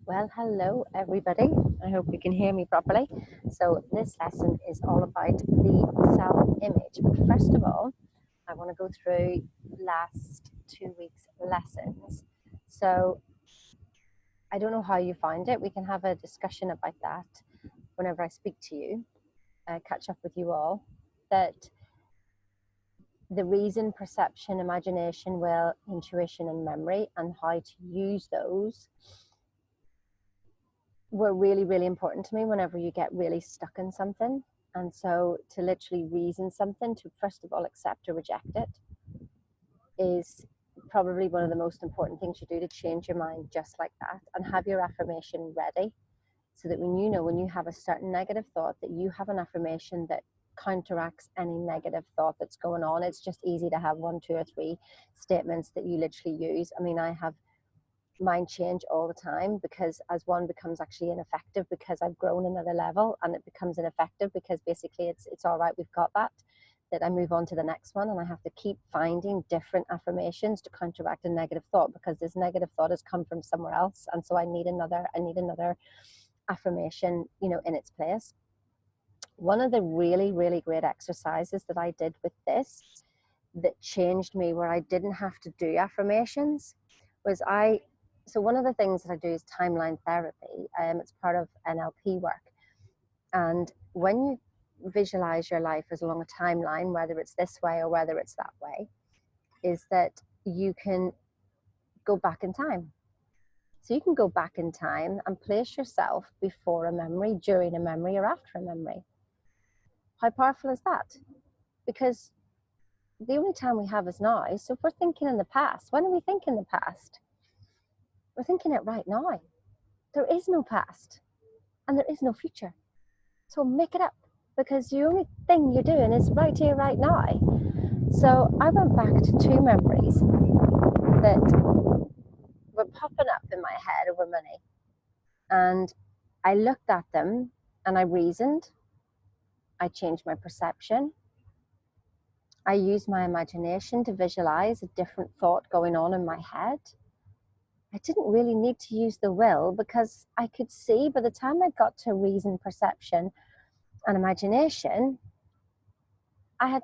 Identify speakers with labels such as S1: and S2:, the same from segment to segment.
S1: Well, hello everybody. I hope you can hear me properly. So this lesson is all about the self-image. But first of all, I want to go through last 2 weeks' lessons. So I don't know how you found it. We can have a discussion about that whenever I speak to you, catch up with you all. That the reason, perception, imagination, will, intuition, and memory, and how to use those were really, really important to me whenever you get really stuck in something. And so to literally reason something, to first of all accept or reject it, is probably one of the most important things you do to change your mind just like that, and have your affirmation ready so that when you have a certain negative thought, that you have an affirmation that counteracts any negative thought that's going on. It's just easy to have 1, 2, or 3 statements that you literally use. I mean, I have mind change all the time, because as one becomes actually ineffective because I've grown another level, and it becomes ineffective because basically it's all right, we've got that I move on to the next one, and I have to keep finding different affirmations to counteract a negative thought, because this negative thought has come from somewhere else, and so I need another affirmation, in its place. One of the really, really great exercises that I did with this that changed me, where I didn't have to do affirmations, was so one of the things that I do is timeline therapy. It's part of NLP work. And when you visualize your life as along a timeline, whether it's this way or whether it's that way, is that you can go back in time. So you can go back in time and place yourself before a memory, during a memory, or after a memory. How powerful is that? Because the only time we have is now. So if we're thinking in the past, when are we thinking the past? We're thinking it right now. There is no past and there is no future. So make it up, because the only thing you're doing is right here, right now. So I went back to 2 memories that were popping up in my head over money. And I looked at them and I reasoned. I changed my perception. I used my imagination to visualize a different thought going on in my head. I didn't really need to use the will, because I could see by the time I got to reason, perception, and imagination, the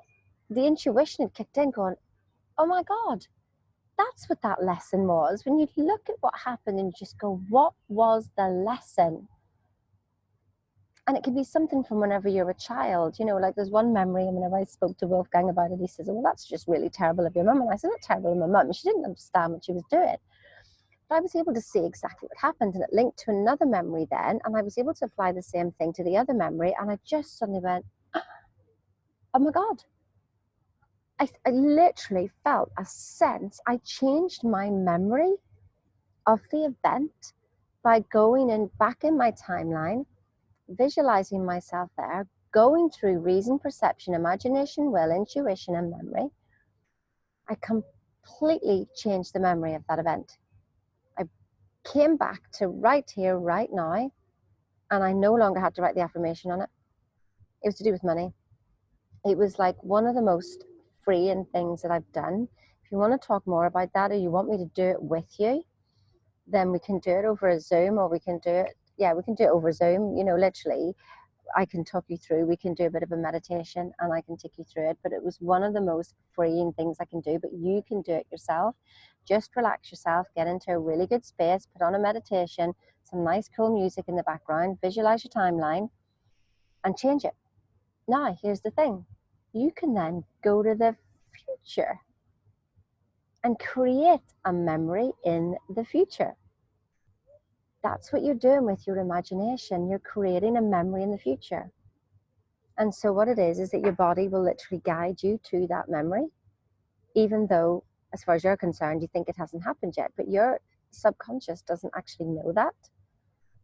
S1: intuition had kicked in, going, oh my God, that's what that lesson was. When you look at what happened and you just go, what was the lesson? And it could be something from whenever you're a child, like there's one memory, and whenever I spoke to Wolfgang about it, he says, well, that's just really terrible of your mum. And I said, not terrible of my mum. She didn't understand what she was doing. But I was able to see exactly what happened, and it linked to another memory then, and I was able to apply the same thing to the other memory, and I just suddenly went, oh my God. I literally felt a sense. I changed my memory of the event by going in back in my timeline, visualizing myself there, going through reason, perception, imagination, will, intuition, and memory. I completely changed the memory of that event. I came back to right here, right now, and I no longer had to write the affirmation on it. It was to do with money. It was like one of the most freeing things that I've done. If you want to talk more about that, or you want me to do it with you, then we can do it over a Zoom, or we can do it over Zoom. Literally, I can talk you through. We can do a bit of a meditation, and I can take you through it. But it was one of the most freeing things I can do. But you can do it yourself. Just relax yourself, get into a really good space, put on a meditation, some nice cool music in the background, visualize your timeline, and change it. Now, here's the thing. You can then go to the future and create a memory in the future. That's what you're doing with your imagination. You're creating a memory in the future. And so what it is that your body will literally guide you to that memory, even though, as far as you're concerned, you think it hasn't happened yet, but your subconscious doesn't actually know that.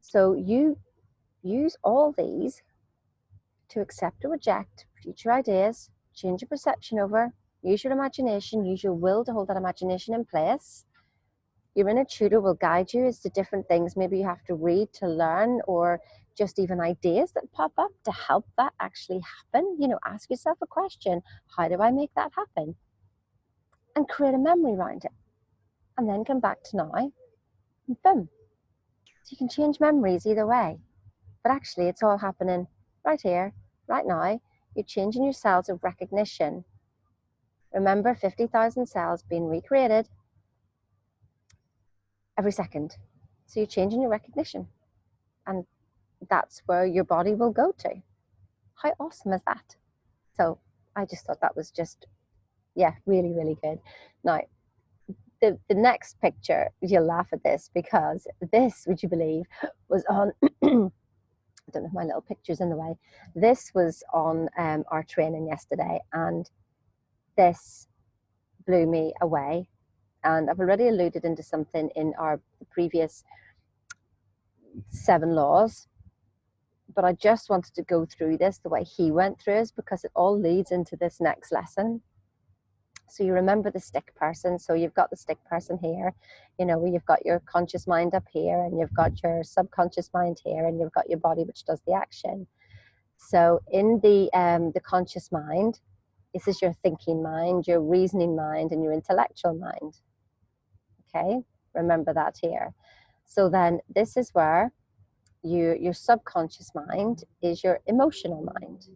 S1: So you use all these to accept or reject future ideas, change your perception over, use your imagination, use your will to hold that imagination in place. Your inner tutor will guide you as to different things maybe you have to read to learn, or just even ideas that pop up to help that actually happen. Ask yourself a question. How do I make that happen? And create a memory around it. And then come back to now, and boom. So you can change memories either way. But actually, it's all happening right here, right now. You're changing your cells of recognition. Remember, 50,000 cells being recreated every second. So you're changing your recognition. And that's where your body will go to. How awesome is that? So I just thought that was just, yeah, really, really good. Now, the next picture, you'll laugh at this because this, would you believe, was on, I don't know if my little picture's in the way. This was on our training yesterday, and this blew me away. And I've already alluded into something in our previous 7 laws, but I just wanted to go through this the way he went through it because it all leads into this next lesson. So you remember the stick person. So you've got the stick person here, you know, where you've got your conscious mind up here, and you've got your subconscious mind here, and you've got your body, which does the action. So in the conscious mind, this is your thinking mind, your reasoning mind, and your intellectual mind. Okay, remember that here. So then this is where your subconscious mind is your emotional mind.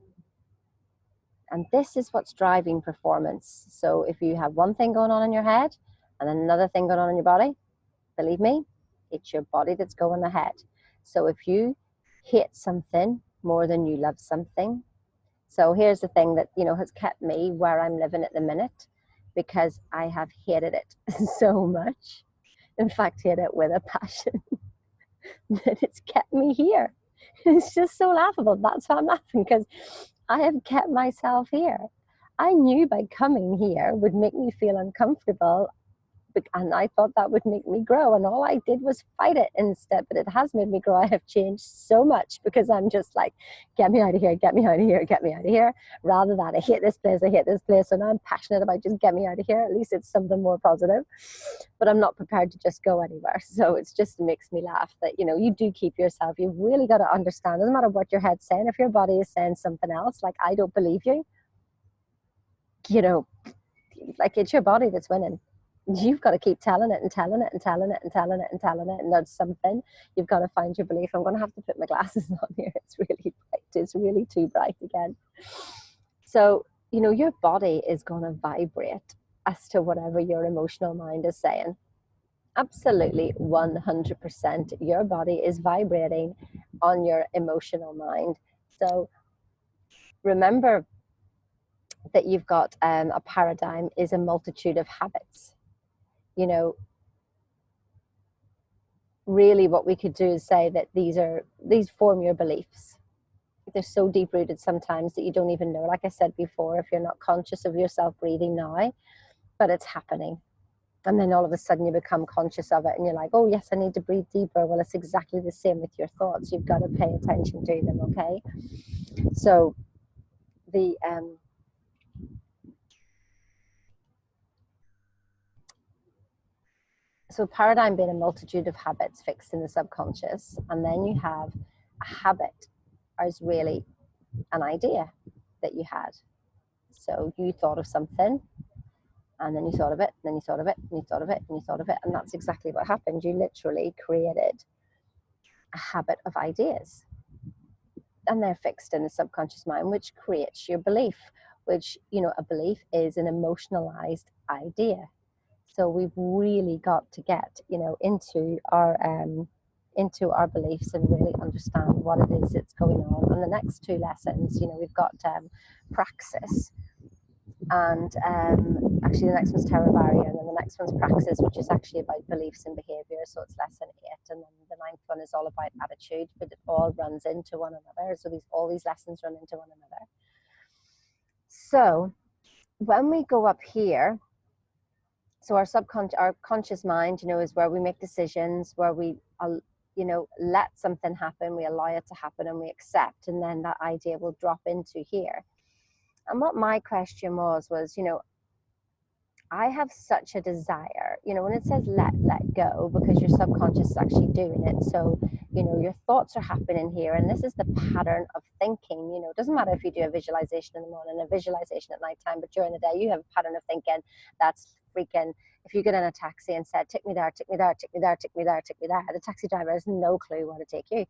S1: And this is what's driving performance. So if you have one thing going on in your head and another thing going on in your body, believe me, it's your body that's going ahead. So if you hate something more than you love something, so here's the thing that, you know, has kept me where I'm living at the minute, because I have hated it so much. In fact, hate it with a passion that it's kept me here. It's just so laughable. That's why I'm laughing, because I have kept myself here. I knew by coming here would make me feel uncomfortable, and I thought that would make me grow, and all I did was fight it instead. But it has made me grow. I have changed so much because I'm just like, get me out of here, get me out of here, get me out of here, rather than I hate this place, so now I'm passionate about just get me out of here. At least it's something more positive, but I'm not prepared to just go anywhere. So it's just makes me laugh that, you know, you do keep yourself. You've really got to understand, doesn't matter what your head's saying, if your body is saying something else, like I don't believe you, you know, like it's your body that's winning. You've got to keep telling it and telling it and telling it and telling it and telling it, and that's something. You've got to find your belief. I'm going to have to put my glasses on here. It's really bright. It's really too bright again. So, you know, your body is going to vibrate as to whatever your emotional mind is saying. Absolutely 100%. Your body is vibrating on your emotional mind. So remember that you've got a paradigm is a multitude of habits. You know, really what we could do is say that these form your beliefs. They're so deep rooted sometimes that you don't even know. Like I said before, if you're not conscious of yourself breathing now, but it's happening. And then all of a sudden you become conscious of it and you're like, oh yes, I need to breathe deeper. Well, it's exactly the same with your thoughts. You've got to pay attention to them, okay? So the so paradigm being a multitude of habits fixed in the subconscious, and then you have a habit is really an idea that you had. So you thought of something, and then you thought of it, and then you thought of it, and you thought of it, and you thought of it, and that's exactly what happened. You literally created a habit of ideas, and they're fixed in the subconscious mind, which creates your belief, which, you know, a belief is an emotionalized idea. So we've really got to get, you know, into our beliefs and really understand what it is that's going on. And the next 2 lessons, you know, we've got praxis, and actually the next one's terror barrier, and then the next one's praxis, which is actually about beliefs and behavior. So it's lesson 8, and then the 9th one is all about attitude, but it all runs into one another. So all these lessons run into one another. So when we go up here, so our conscious mind, you know, is where we make decisions, where we, you know, let something happen, we allow it to happen, and we accept, and then that idea will drop into here. And what my question was, you know, I have such a desire, you know, when it says let go, because your subconscious is actually doing it. So, you know, your thoughts are happening here, and this is the pattern of thinking. You know, it doesn't matter if you do a visualization in the morning, a visualization at nighttime, but during the day, you have a pattern of thinking that's freaking. If you get in a taxi and said, take me there, take me there, take me there, take me there, take me there, the taxi driver has no clue where to take you.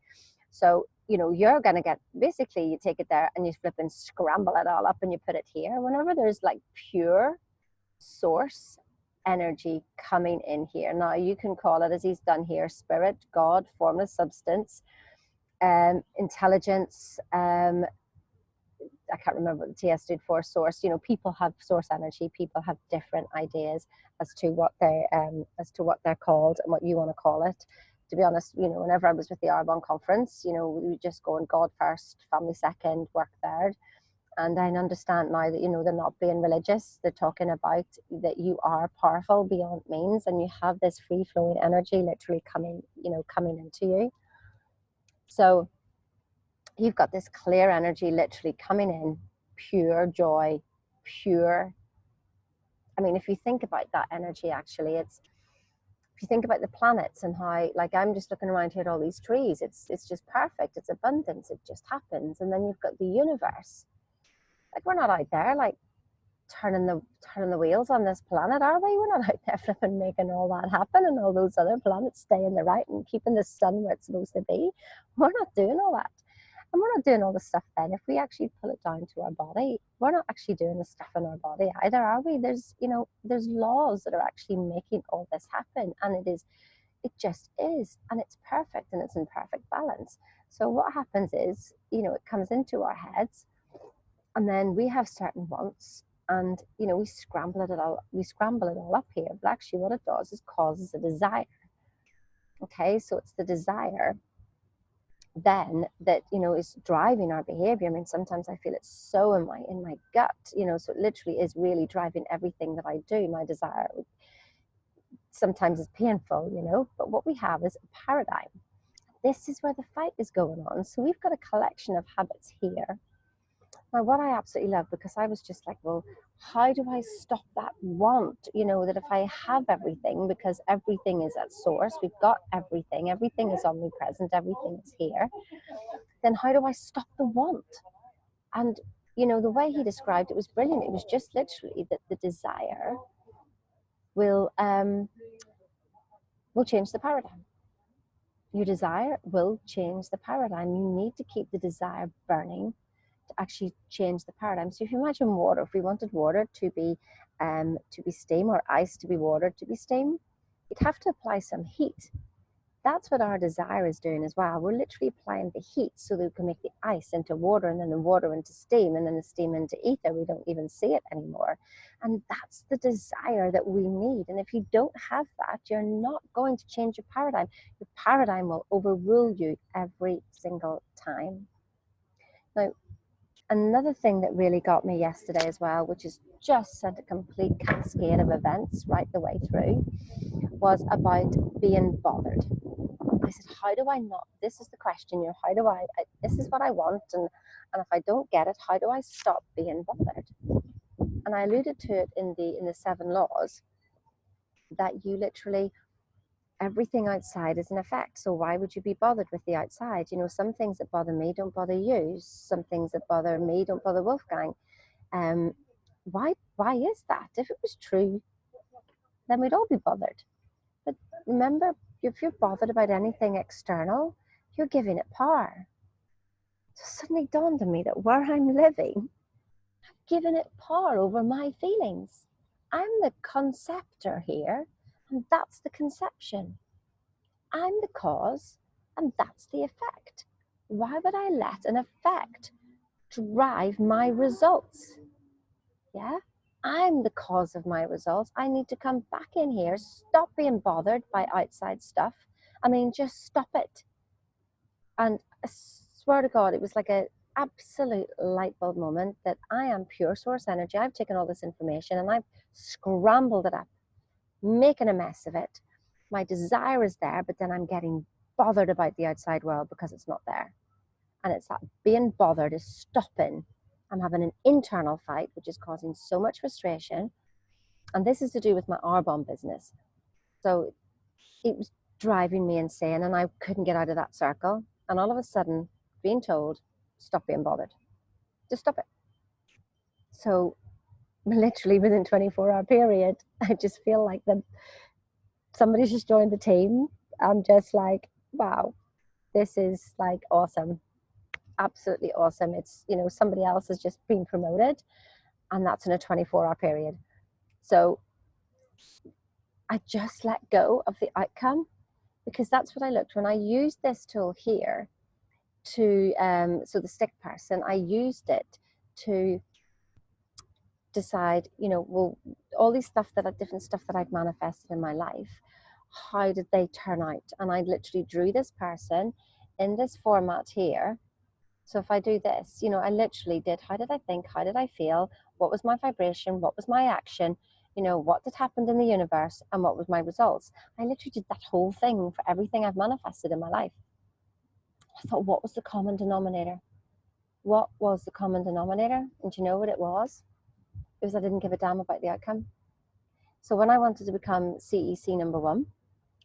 S1: So, you know, you're going to get, basically, you take it there and you flip and scramble it all up and you put it here. Whenever there's like pure source energy coming in here. Now you can call it, as he's done here, spirit, God, formless substance, intelligence. I can't remember what the TS stood for. Source. You know, people have source energy. People have different ideas as to what they're called and what you want to call it. To be honest, you know, whenever I was with the Arbonne conference, you know, we just go on God first, family second, work third. And I understand now that, you know, they're not being religious. They're talking about that you are powerful beyond means, and you have this free flowing energy literally coming, you know, coming into you. So you've got this clear energy literally coming in, pure joy, pure. I mean, if you think about that energy, actually, if you think about the planets and how, like, I'm just looking around here at all these trees, it's just perfect. It's abundance. It just happens. And then you've got the universe. Like, we're not out there, like, turning the wheels on this planet, are we? We're not out there flipping making all that happen and all those other planets stay in the right and keeping the sun where it's supposed to be. We're not doing all that. And we're not doing all the stuff then. If we actually pull it down to our body, we're not actually doing the stuff in our body either, are we? There's, you know, there's laws that are actually making all this happen. And it just is. And it's perfect and it's in perfect balance. So what happens is, you know, it comes into our heads and then we have certain wants. And, you know, we scramble it all up here. But actually what it does is causes a desire. Okay, so it's the desire then that, you know, is driving our behavior. I mean, sometimes I feel it's so in my gut, you know, so it literally is really driving everything that I do. My desire sometimes is painful, you know, but what we have is a paradigm. This is where the fight is going on. So we've got a collection of habits here. Now, what I absolutely love, because I was just like, well, how do I stop that want? You know, that if I have everything, because everything is at source, we've got everything is omnipresent, everything is here, then how do I stop the want? And, you know, the way he described it was brilliant. It was just literally that the desire will change the paradigm. Your desire will change the paradigm. You need to keep the desire burning to actually change the paradigm. So if you imagine water, if we wanted water to be steam, or ice to be water to be steam, you'd have to apply some heat. That's what our desire is doing as well. We're literally applying the heat so that we can make the ice into water, and then the water into steam, and then the steam into ether. We don't even see it anymore. And that's the desire that we need. And if you don't have that, you're not going to change your paradigm. Your paradigm will overrule you every single time. Now, another thing that really got me yesterday as well, which is just sent a complete cascade of events right the way through, was about being bothered. I said, how do I not? This is the question here. How do this is what I want. And if I don't get it, how do I stop being bothered? And I alluded to it in the 7 laws, that you literally, everything outside is an effect. So why would you be bothered with the outside? You know, some things that bother me don't bother you. Some things that bother me don't bother Wolfgang. Why is that? If it was true, then we'd all be bothered. But remember, if you're bothered about anything external, you're giving it power. So suddenly dawned on me that where I'm living, I'm giving it power over my feelings. I'm the conceptor here, and that's the conception. I'm the cause, and that's the effect. Why would I let an effect drive my results? Yeah? I'm the cause of my results. I need to come back in here, stop being bothered by outside stuff. I mean, just stop it. And I swear to God, it was like an absolute light bulb moment that I am pure source energy. I've taken all this information and I've scrambled it up, making a mess of it. My desire is there, but then I'm getting bothered about the outside world because it's not there. And it's that being bothered is stopping. I'm having an internal fight, which is causing so much frustration. And this is to do with my R-bomb business. So it was driving me insane, and I couldn't get out of that circle. And all of a sudden, being told, stop being bothered. Just stop it. So literally within 24-hour period, I just feel like somebody's just joined the team. I'm just like, wow, this is like awesome. Absolutely awesome. It's, you know, somebody else has just been promoted, and that's in a 24-hour period. So I just let go of the outcome, because that's what I looked when I used this tool here to, so the stick person, I used it to decide, you know, well, all these different stuff that I'd manifested in my life, how did they turn out? And I literally drew this person in this format here. So if I do this, you know, I literally did, how did I think? How did I feel? What was my vibration? What was my action? You know, what had happened in the universe, and what was my results? I literally did that whole thing for everything I've manifested in my life. I thought, what was the common denominator? What was the common denominator? And do you know what it was? It was I didn't give a damn about the outcome. So when I wanted to become CEC number 1,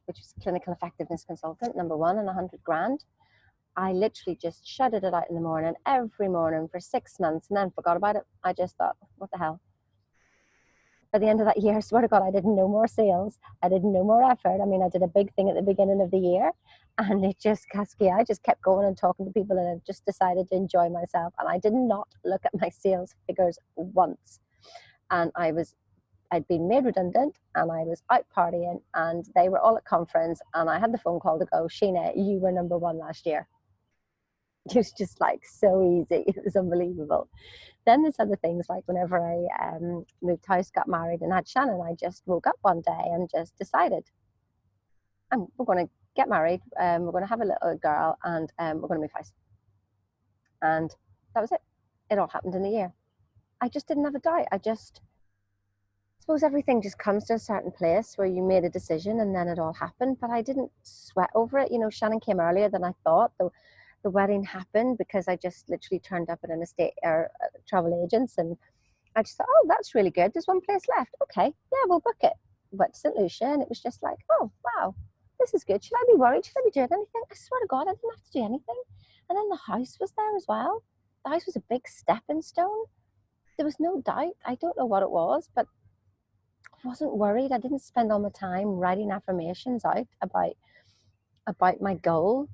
S1: which was clinical effectiveness consultant number 1 and 100 grand, I literally just shouted it out in the morning, every morning for 6 months, and then forgot about it. I just thought, what the hell? By the end of that year, I swear to God, I did no more sales. I did no more effort. I mean, I did a big thing at the beginning of the year, and it just cascaded. I just kept going and talking to people, and I just decided to enjoy myself. And I did not look at my sales figures once. And I'd been made redundant, and I was out partying, and they were all at conference, and I had the phone call to go, Sheena, you were number 1 last year. It was just like so easy. It was unbelievable. Then there's other things, like whenever I moved house, got married, and had Shannon, I just woke up one day and just decided, we're going to get married, we're going to have a little girl, and we're going to move house. And that was it. It all happened in a year. I just didn't have a doubt. I suppose everything just comes to a certain place where you made a decision and then it all happened, but I didn't sweat over it. You know, Shannon came earlier than I thought. The wedding happened because I just literally turned up at an estate or travel agents, and I just thought, oh, that's really good. There's one place left. Okay, yeah, we'll book it. Went to St. Lucia, and it was just like, oh, wow, this is good. Should I be worried? Should I be doing anything? I swear to God, I didn't have to do anything. And then the house was there as well. The house was a big stepping stone. There was no doubt. I don't know what it was, but I wasn't worried. I didn't spend all my time writing affirmations out about my goal.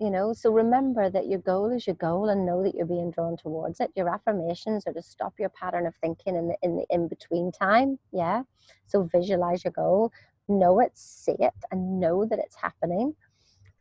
S1: You know, so remember that your goal is your goal, and know that you're being drawn towards it. Your affirmations are to stop your pattern of thinking in the in-between time. Yeah. So visualize your goal, know it, see it, and know that it's happening.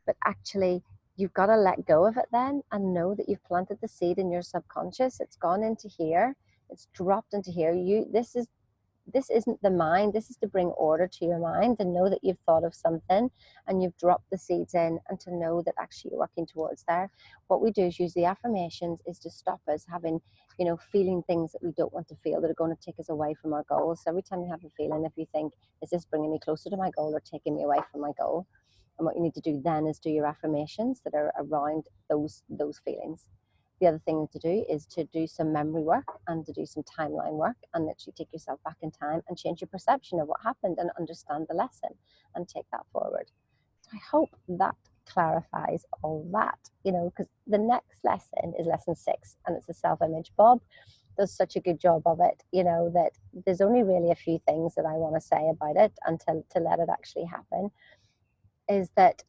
S1: But actually, you've got to let go of it then, and know that you've planted the seed in your subconscious. It's gone into here. It's dropped into here. This isn't the mind. This is to bring order to your mind, and know that you've thought of something and you've dropped the seeds in, and to know that actually you're working towards there. What we do is use the affirmations is to stop us having, you know, feeling things that we don't want to feel, that are going to take us away from our goals. So every time you have a feeling, if you think, is this bringing me closer to my goal or taking me away from my goal? And what you need to do then is do your affirmations that are around those feelings. The other thing to do is to do some memory work and to do some timeline work, and literally take yourself back in time and change your perception of what happened and understand the lesson and take that forward. So I hope that clarifies all that, you know, because the next lesson is lesson 6, and it's a self-image. Bob does such a good job of it, you know, that there's only really a few things that I want to say about it until to let it actually happen, is that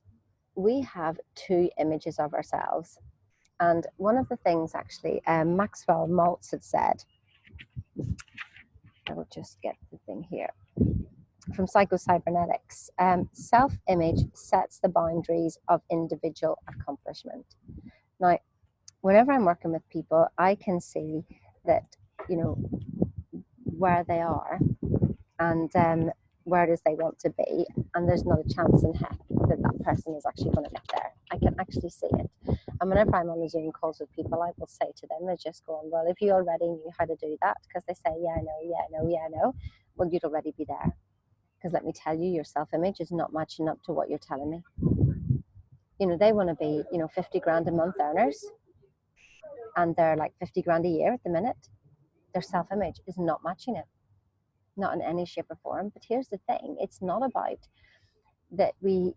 S1: we have 2 images of ourselves. And one of the things actually Maxwell Maltz had said, I will just get the thing here, from Psycho-Cybernetics, self-image sets the boundaries of individual accomplishment. Now, whenever I'm working with people, I can see that, you know, where they are and where it is they want to be, and there's not a chance in heck that that person is actually going to get there. I can actually see it. And whenever I'm on the Zoom calls with people, I will say to them, they just go on, well, if you already knew how to do that, because they say, yeah, I know, yeah, I know, yeah, I know, well, you'd already be there. Because let me tell you, your self-image is not matching up to what you're telling me. You know, they want to be, you know, 50 grand a month earners, and they're like 50 grand a year at the minute. Their self-image is not matching it. not in any shape or form. But here's the thing, it's not about that we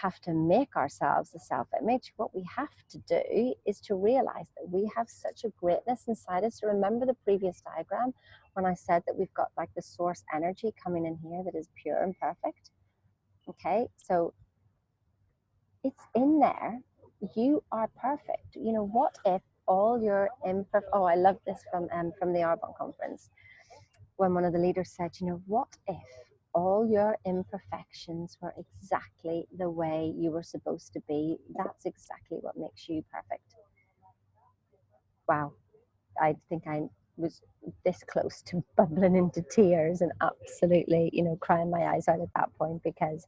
S1: have to make ourselves a self-image. What we have to do is to realize that we have such a greatness inside us. So remember the previous diagram when I said that we've got like the source energy coming in here that is pure and perfect. Okay, so it's in there. You are perfect. You know, what if all your imperfect, oh, I love this from the Arbonne conference, when one of the leaders said, you know, what if all your imperfections were exactly the way you were supposed to be? That's exactly what makes you perfect. Wow. I think I was this close to bubbling into tears and absolutely, you know, crying my eyes out at that point, because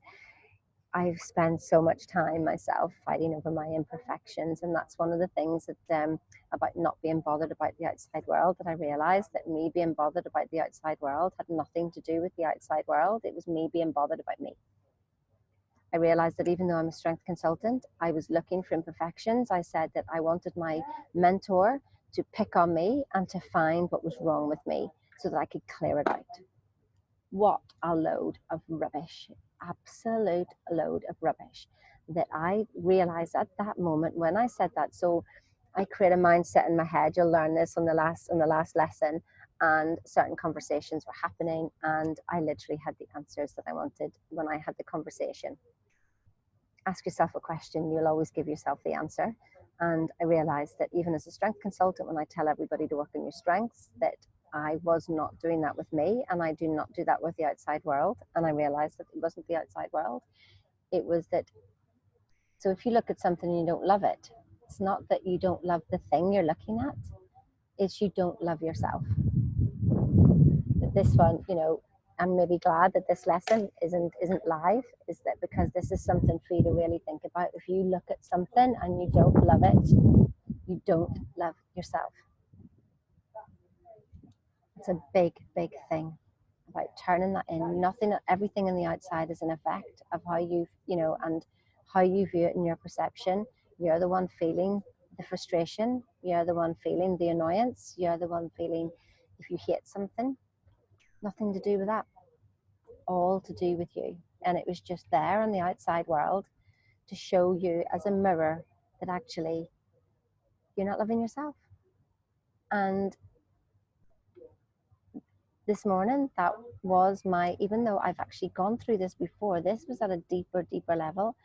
S1: I've spent so much time myself fighting over my imperfections. And that's one of the things that about not being bothered about the outside world, that I realized that me being bothered about the outside world had nothing to do with the outside world. It was me being bothered about me. I realized that even though I'm a strength consultant, I was looking for imperfections. I said that I wanted my mentor to pick on me and to find what was wrong with me so that I could clear it out. What a load of rubbish, absolute load of rubbish, that I realized at that moment when I said that. So I create a mindset in my head. You'll learn this on the last lesson, and certain conversations were happening, and I literally had the answers that I wanted when I had the conversation. Ask yourself a question, you'll always give yourself the answer. And I realized that even as a strength consultant, when I tell everybody to work on your strengths, that I was not doing that with me, and I do not do that with the outside world. And I realized that it wasn't the outside world. It was that, so if you look at something and you don't love it, it's not that you don't love the thing you're looking at, it's you don't love yourself. This one, you know, I'm maybe glad that this lesson isn't live, is that because this is something for you to really think about. If you look at something and you don't love it, you don't love yourself. It's a big, big thing about turning that in. Nothing, everything on the outside is an effect of how you know, and how you view it in your perception. You're the one feeling the frustration. You're the one feeling the annoyance. You're the one feeling if you hate something. Nothing to do with that. All to do with you. And it was just there on the outside world to show you as a mirror that actually you're not loving yourself. And this morning, that was my, even though I've actually gone through this before, this was at a deeper level.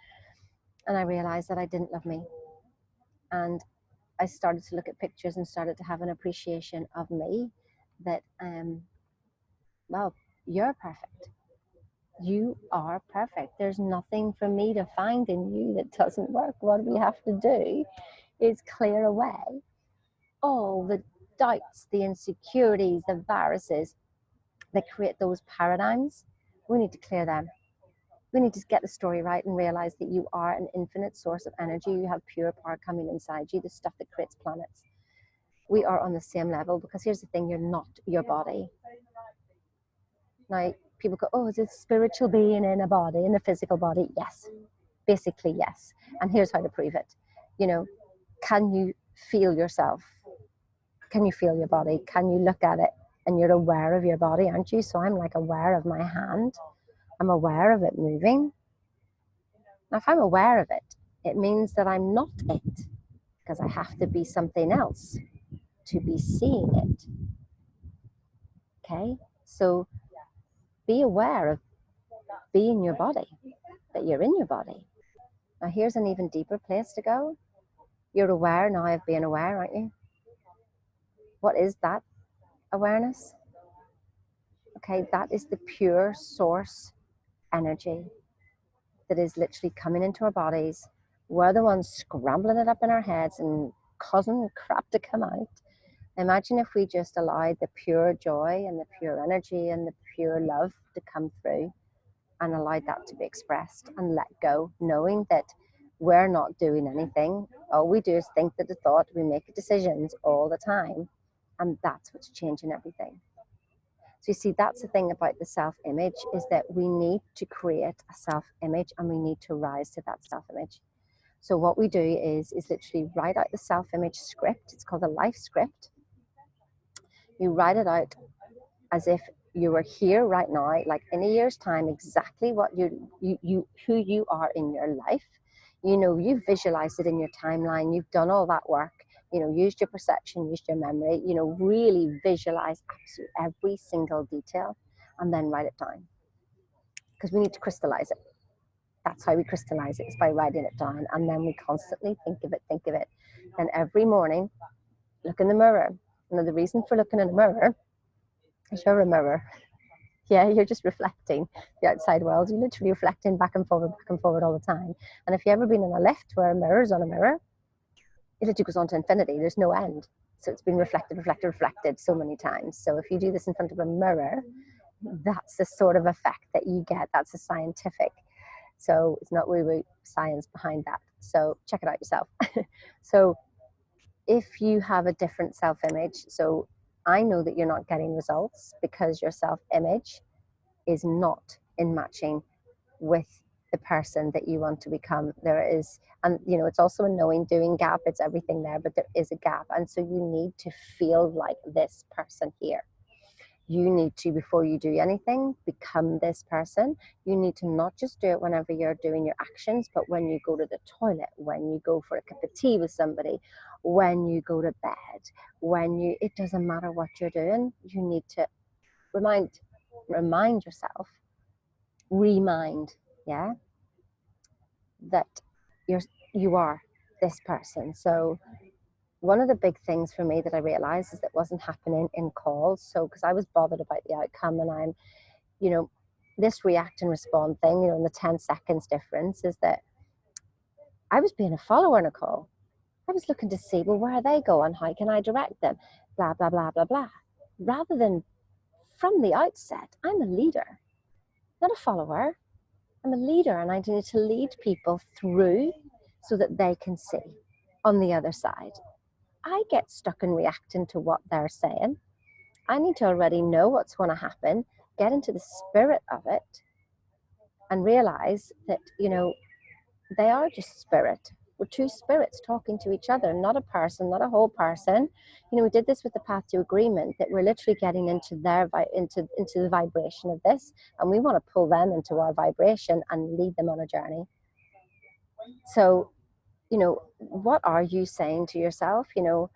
S1: And I realized that I didn't love me. And I started to look at pictures and started to have an appreciation of me, that, well, you're perfect. You are perfect. There's nothing for me to find in you that doesn't work. What we have to do is clear away all the doubts, the insecurities, the viruses that create those paradigms. We need to clear them. We need to get the story right and realize that you are an infinite source of energy. You have pure power coming inside you, the stuff that creates planets. We are on the same level, because here's the thing, you're not your body. Now, people go, oh, is it spiritual being in a body, in a physical body? Yes, basically yes. And here's how to prove it. You know, can you feel yourself? Can you feel your body? Can you look at it and you're aware of your body, aren't you? So I'm like aware of my hand. I'm aware of it moving. Now, if I'm aware of it, it means that I'm not it, because I have to be something else to be seeing it. Okay? So be aware of being your body, that you're in your body. Now, here's an even deeper place to go. You're aware now of being aware, aren't you? What is that awareness? Okay, that is the pure source energy that is literally coming into our bodies. We're the ones scrambling it up in our heads and causing crap to come out. Imagine if we just allowed the pure joy and the pure energy and the pure love to come through, and allowed that to be expressed and let go, knowing that we're not doing anything. All we do is think the thought, we make decisions all the time, and that's what's changing everything. So you see, that's the thing about the self-image, is that we need to create a self-image, and we need to rise to that self-image. So what we do is literally write out the self-image script. It's called a life script. You write it out as if you are here right now, like in a year's time, exactly what who you are in your life. You know, you've visualized it in your timeline, you've done all that work, you know, used your perception, used your memory, you know, really visualize absolutely every single detail and then write it down. Because we need to crystallize it. That's how we crystallize it, is by writing it down. And then we constantly think of it, think of it. Then every morning, look in the mirror. Now, the reason for looking in the mirror is you're a mirror. Yeah, you're just reflecting the outside world. You're literally reflecting back and forward all the time. And if you've ever been in a lift where a mirror's on a mirror, it literally goes on to infinity. There's no end. So it's been reflected so many times. So if you do this in front of a mirror, that's the sort of effect that you get. That's a scientific. So it's not woo-woo science behind that. So check it out yourself. So if you have a different self-image, so I know that you're not getting results because your self-image is not in matching with the person that you want to become. There is, and you know, it's also a knowing doing gap. It's everything there, but there is a gap. And so you need to feel like this person here. You need to, before you do anything, become this person. You need to not just do it whenever you're doing your actions, but when you go to the toilet, when you go for a cup of tea with somebody, when you go to bed, it doesn't matter what you're doing, you need to remind yourself, yeah, that you are this person. So one of the big things for me that I realized is that wasn't happening in calls. So because I was bothered about the outcome, and I'm, you know, this react and respond thing, you know, in the 10 seconds difference is that I was being a follower in a call. I was looking to see, well, where are they going? How can I direct them? Blah, blah, blah, blah, blah. Rather than from the outset, I'm a leader, not a follower. I'm a leader, and I need to lead people through so that they can see on the other side. I get stuck in reacting to what they're saying. I need to already know what's going to happen, get into the spirit of it, and realize that, you know, they are just spirit. We're two spirits talking to each other, not a person, not a whole person. You know, we did this with the path to agreement, that we're literally getting into into the vibration of this, and we want to pull them into our vibration and lead them on a journey. So, you know, what are you saying to yourself? You know,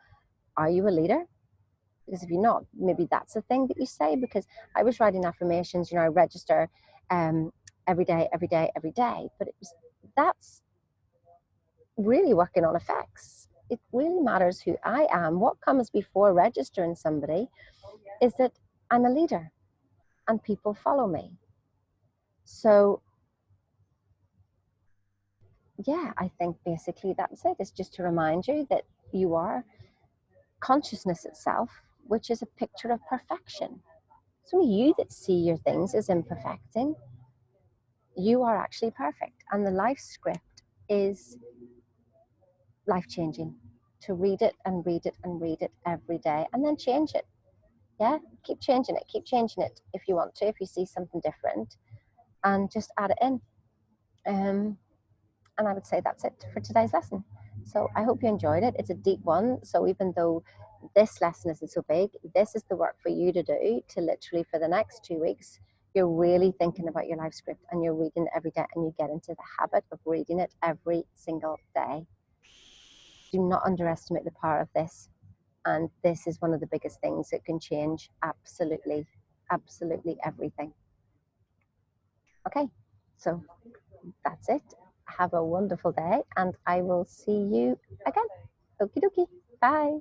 S1: are you a leader? Because if you're not, maybe that's the thing that you say. Because I was writing affirmations, you know, I register every day, but that's really working on effects. It really matters who I am. What comes before registering somebody is that I'm a leader and people follow me. So yeah, I think basically that's it. It's just to remind you that you are consciousness itself, which is a picture of perfection. It's only you that see your things as imperfecting. You are actually perfect. And the life script is life-changing. To read it and read it and read it every day and then change it. Yeah, keep changing it if you want to, if you see something different, and just add it in. And I would say that's it for today's lesson. So I hope you enjoyed it. It's a deep one. So even though this lesson isn't so big, this is the work for you to do, to literally for the next 2 weeks, you're really thinking about your life script and you're reading it every day, and you get into the habit of reading it every single day. Do not underestimate the power of this. And this is one of the biggest things that can change absolutely everything. Okay, so that's it. Have a wonderful day, and I will see you again. Okie dokie. Bye.